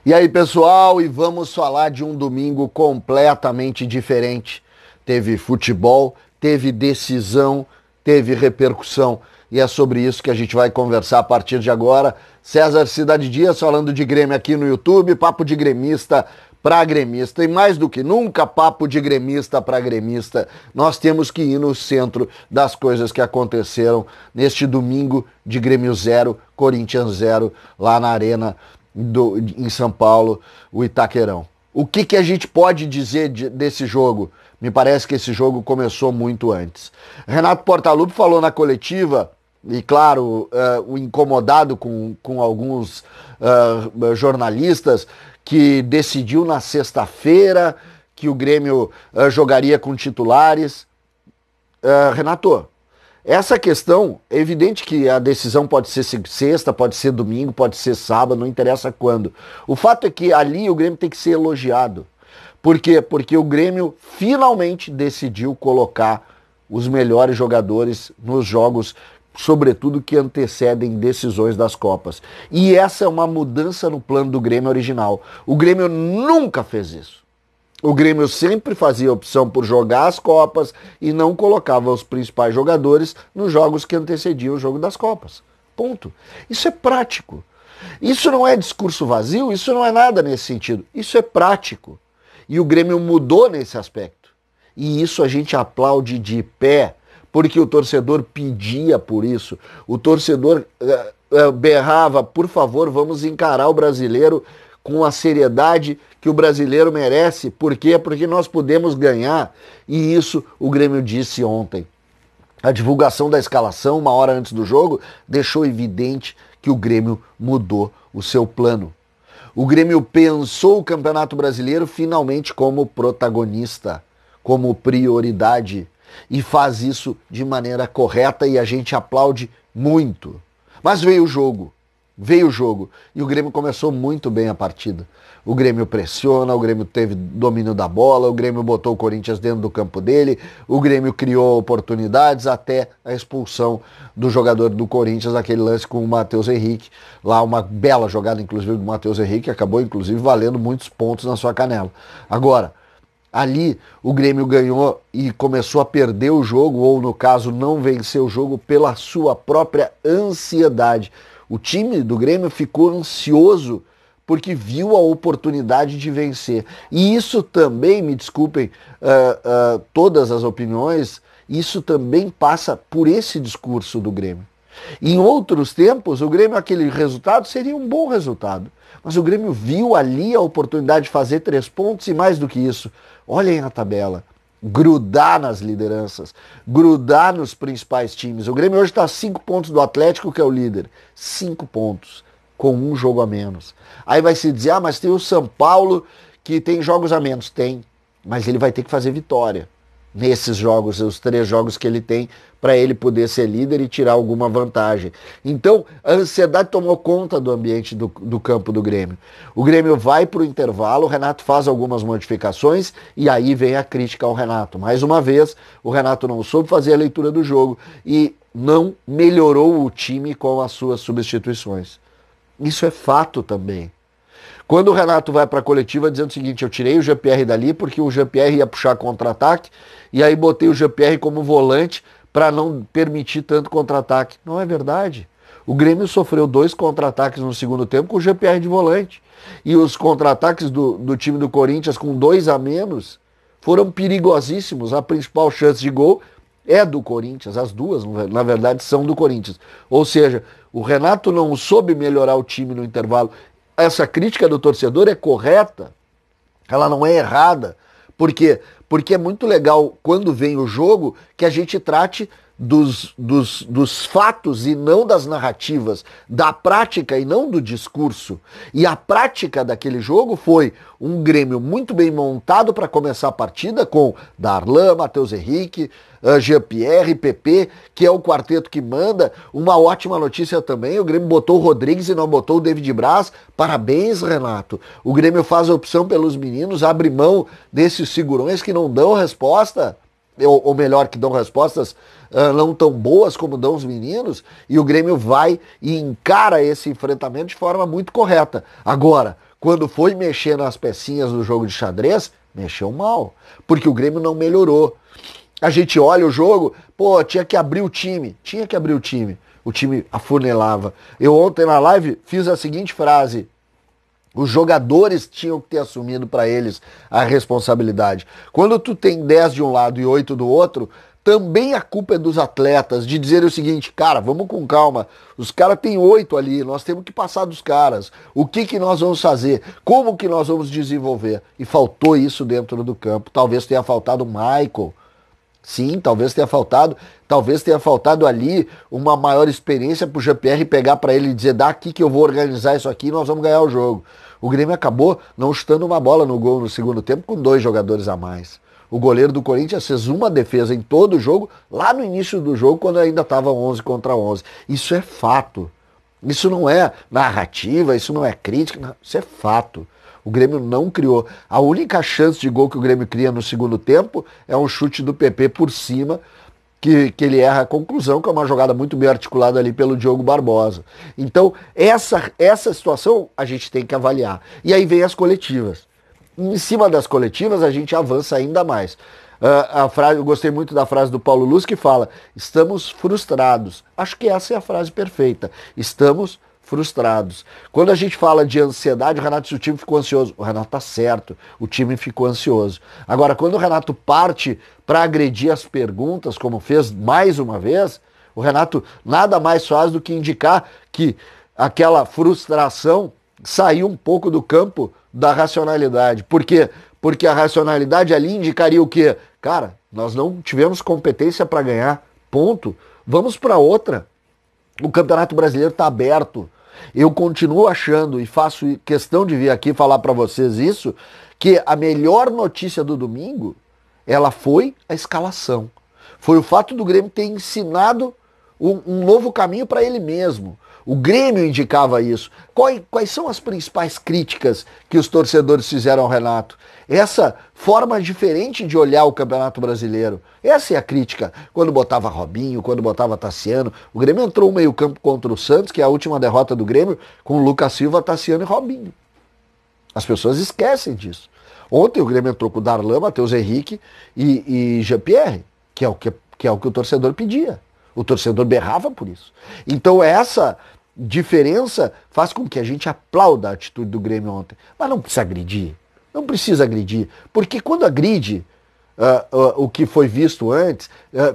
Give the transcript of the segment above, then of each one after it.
E aí, pessoal, e vamos falar de um domingo completamente diferente. Teve futebol, teve decisão, teve repercussão. E é sobre isso que a gente vai conversar a partir de agora. César Cidade Dias falando de Grêmio aqui no YouTube, papo de gremista para gremista. E mais do que nunca, papo de gremista para gremista. Nós temos que ir no centro das coisas que aconteceram neste domingo de Grêmio 0, Corinthians 0, lá na Arena em São Paulo, o Itaquerão. O que a gente pode dizer desse jogo? Me parece que esse jogo começou muito antes. Renato Portaluppi falou na coletiva, e claro, o incomodado com alguns jornalistas, que decidiu na sexta-feira que o Grêmio jogaria com titulares. Renato, essa questão, é evidente que a decisão pode ser sexta, pode ser domingo, pode ser sábado, não interessa quando. O fato é que ali o Grêmio tem que ser elogiado. Por quê? Porque o Grêmio finalmente decidiu colocar os melhores jogadores nos jogos, sobretudo que antecedem decisões das Copas. E essa é uma mudança no plano do Grêmio original. O Grêmio nunca fez isso. O Grêmio sempre fazia opção por jogar as Copas e não colocava os principais jogadores nos jogos que antecediam o jogo das Copas. Ponto. Isso é prático. Isso não é discurso vazio, isso não é nada nesse sentido. Isso é prático. E o Grêmio mudou nesse aspecto. E isso a gente aplaude de pé, porque o torcedor pedia por isso. O torcedor berrava, por favor, vamos encarar o brasileiro com a seriedade que o brasileiro merece. Por quê? Porque nós podemos ganhar. E isso o Grêmio disse ontem. A divulgação da escalação, uma hora antes do jogo, deixou evidente que o Grêmio mudou o seu plano. O Grêmio pensou o Campeonato Brasileiro finalmente como protagonista, como prioridade. E faz isso de maneira correta e a gente aplaude muito. Mas veio o jogo. E o Grêmio começou muito bem a partida. O Grêmio pressiona, o Grêmio teve domínio da bola, o Grêmio botou o Corinthians dentro do campo dele, o Grêmio criou oportunidades até a expulsão do jogador do Corinthians, aquele lance com o Matheus Henrique, lá uma bela jogada inclusive do Matheus Henrique, acabou inclusive valendo muitos pontos na sua canela. Agora, ali o Grêmio ganhou e começou a perder o jogo, ou no caso não venceu o jogo pela sua própria ansiedade. O time do Grêmio ficou ansioso porque viu a oportunidade de vencer. E isso também, me desculpem todas as opiniões, isso também passa por esse discurso do Grêmio. Em outros tempos, o Grêmio, aquele resultado seria um bom resultado. Mas o Grêmio viu ali a oportunidade de fazer 3 pontos e mais do que isso. Olhem a tabela. Grudar nas lideranças, grudar nos principais times. O Grêmio hoje está a 5 pontos do Atlético, que é o líder. 5 pontos, com um jogo a menos. Aí vai se dizer, mas tem o São Paulo que tem jogos a menos. Tem, mas ele vai ter que fazer vitória nesses jogos, os 3 jogos que ele tem, para ele poder ser líder e tirar alguma vantagem. Então, a ansiedade tomou conta do ambiente do campo do Grêmio. O Grêmio vai para o intervalo, o Renato faz algumas modificações e aí vem a crítica ao Renato. Mais uma vez, o Renato não soube fazer a leitura do jogo e não melhorou o time com as suas substituições. Isso é fato também. Quando o Renato vai para a coletiva dizendo o seguinte, eu tirei o Jean-Pierre dali porque o Jean-Pierre ia puxar contra-ataque e aí botei o Jean-Pierre como volante para não permitir tanto contra-ataque. Não é verdade. O Grêmio sofreu 2 contra-ataques no segundo tempo com o Jean-Pierre de volante. E os contra-ataques do time do Corinthians com 2 a menos foram perigosíssimos. A principal chance de gol é do Corinthians. As duas, na verdade, são do Corinthians. Ou seja, o Renato não soube melhorar o time no intervalo. Essa crítica do torcedor é correta, ela não é errada. Por quê? Porque é muito legal, quando vem o jogo, que a gente trate dos fatos e não das narrativas, da prática e não do discurso. E a prática daquele jogo foi um Grêmio muito bem montado para começar a partida com Darlan, Matheus Henrique, Jean-Pierre, PP, que é o quarteto que manda. Uma ótima notícia também, o Grêmio botou o Rodrigues e não botou o David Braz. Parabéns, Renato. O Grêmio faz a opção pelos meninos, abre mão desses figurões que não dão resposta, ou melhor, que dão respostas não tão boas como dão os meninos, e o Grêmio vai e encara esse enfrentamento de forma muito correta. Agora, quando foi mexer nas pecinhas do jogo de xadrez, mexeu mal, porque o Grêmio não melhorou. A gente olha o jogo, pô, tinha que abrir o time, o time afunilava. Eu ontem na live fiz a seguinte frase: os jogadores tinham que ter assumido para eles a responsabilidade. Quando tu tem 10 de um lado e 8 do outro, também a culpa é dos atletas, de dizer o seguinte: cara, vamos com calma, os caras têm 8 ali, nós temos que passar dos caras. O que nós vamos fazer? Como que nós vamos desenvolver? E faltou isso dentro do campo. Talvez tenha faltado o Michael. Sim, talvez tenha faltado ali uma maior experiência pro Jean-Pierre pegar para ele e dizer: dá aqui que eu vou organizar isso aqui e nós vamos ganhar o jogo. O Grêmio acabou não chutando uma bola no gol no segundo tempo com 2 jogadores a mais. O goleiro do Corinthians fez uma defesa em todo o jogo, lá no início do jogo, quando ainda estava 11 contra 11. Isso é fato. Isso não é narrativa, isso não é crítica, isso é fato. O Grêmio não criou. A única chance de gol que o Grêmio cria no segundo tempo é um chute do PP por cima, que ele erra a conclusão, que é uma jogada muito bem articulada ali pelo Diogo Barbosa. Então, essa situação a gente tem que avaliar. E aí vem as coletivas. Em cima das coletivas, a gente avança ainda mais. Eu gostei muito da frase do Paulo Luz, que fala: estamos frustrados. Acho que essa é a frase perfeita. Estamos frustrados. Quando a gente fala de ansiedade, o Renato disse: o time ficou ansioso. O Renato tá certo, o time ficou ansioso. Agora, quando o Renato parte para agredir as perguntas, como fez mais uma vez, o Renato nada mais faz do que indicar que aquela frustração saiu um pouco do campo da racionalidade. Por quê? Porque a racionalidade ali indicaria o quê? Cara, nós não tivemos competência para ganhar, ponto. Vamos para outra. O Campeonato Brasileiro está aberto. Eu continuo achando, e faço questão de vir aqui falar para vocês isso, que a melhor notícia do domingo, ela foi a escalação. Foi o fato do Grêmio ter ensinado um novo caminho para ele mesmo. O Grêmio indicava isso. Quais são as principais críticas que os torcedores fizeram ao Renato? Essa forma diferente de olhar o Campeonato Brasileiro. Essa é a crítica. Quando botava Robinho, quando botava Tassiano. O Grêmio entrou no meio-campo contra o Santos, que é a última derrota do Grêmio, com Lucas Silva, Tassiano e Robinho. As pessoas esquecem disso. Ontem o Grêmio entrou com o Darlan, Matheus Henrique e Jean-Pierre, que é o que o torcedor pedia. O torcedor berrava por isso. Então essa diferença faz com que a gente aplauda a atitude do Grêmio ontem. Mas não precisa agredir. Não precisa agredir. Porque quando agride o que foi visto antes,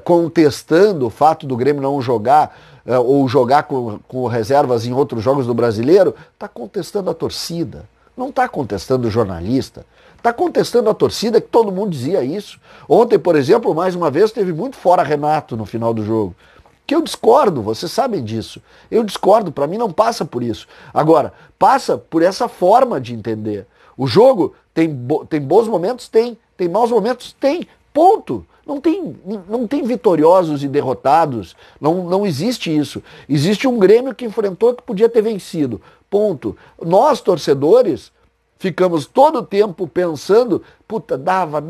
contestando o fato do Grêmio não jogar ou jogar com reservas em outros jogos do Brasileiro, está contestando a torcida. Não está contestando o jornalista. Está contestando a torcida, que todo mundo dizia isso. Ontem, por exemplo, mais uma vez, teve muito fora Renato no final do jogo. Que eu discordo, vocês sabem disso. Eu discordo, para mim não passa por isso. Agora, passa por essa forma de entender. O jogo tem bons momentos? Tem. Tem maus momentos? Tem. Ponto. Não tem vitoriosos e derrotados. Não existe isso. Existe um Grêmio que enfrentou, que podia ter vencido. Ponto. Nós, torcedores, ficamos todo o tempo pensando: puta, dava.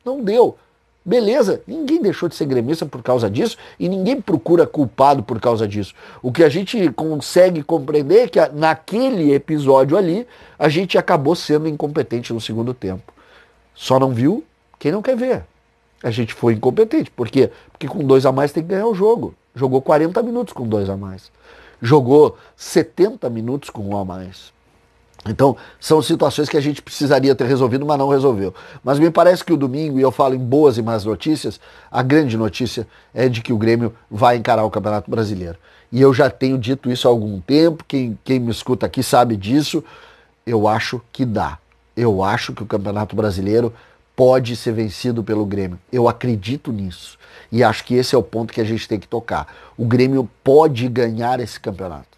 Não deu. Beleza, ninguém deixou de ser gremista por causa disso e ninguém procura culpado por causa disso. O que a gente consegue compreender é que naquele episódio ali, a gente acabou sendo incompetente no segundo tempo. Só não viu quem não quer ver. A gente foi incompetente. Por quê? Porque com 2 a mais tem que ganhar o jogo. Jogou 40 minutos com 2 a mais. Jogou 70 minutos com 1 a mais. Então, são situações que a gente precisaria ter resolvido, mas não resolveu. Mas me parece que o domingo, e eu falo em boas e más notícias, a grande notícia é de que o Grêmio vai encarar o Campeonato Brasileiro. E eu já tenho dito isso há algum tempo, quem me escuta aqui sabe disso. Eu acho que dá. Eu acho que o Campeonato Brasileiro pode ser vencido pelo Grêmio. Eu acredito nisso. E acho que esse é o ponto que a gente tem que tocar. O Grêmio pode ganhar esse campeonato.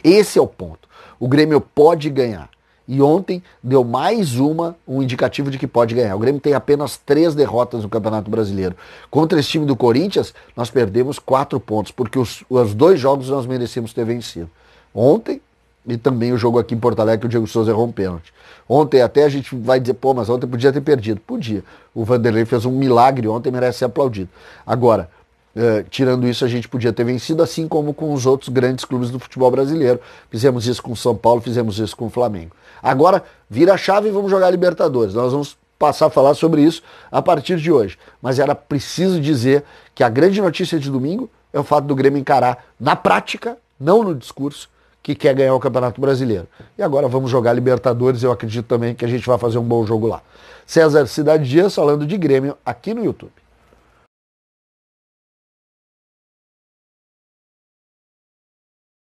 Esse é o ponto. O Grêmio pode ganhar. E ontem deu mais um indicativo de que pode ganhar. O Grêmio tem apenas 3 derrotas no Campeonato Brasileiro. Contra esse time do Corinthians, nós perdemos 4 pontos, porque os 2 jogos nós merecemos ter vencido. Ontem, e também o jogo aqui em Porto Alegre, que o Diego Souza errou um pênalti. Ontem até a gente vai dizer: pô, mas ontem podia ter perdido. Podia. O Vanderlei fez um milagre ontem, merece ser aplaudido. Agora, Tirando isso, a gente podia ter vencido, assim como com os outros grandes clubes do futebol brasileiro. Fizemos isso com o São Paulo, fizemos isso com o Flamengo. Agora, vira a chave e vamos jogar Libertadores. Nós vamos passar a falar sobre isso a partir de hoje. Mas era preciso dizer que a grande notícia de domingo é o fato do Grêmio encarar na prática, não no discurso, que quer ganhar o Campeonato Brasileiro. E agora vamos jogar Libertadores, eu acredito também que a gente vai fazer um bom jogo lá. César Cidade Dias falando de Grêmio aqui no YouTube.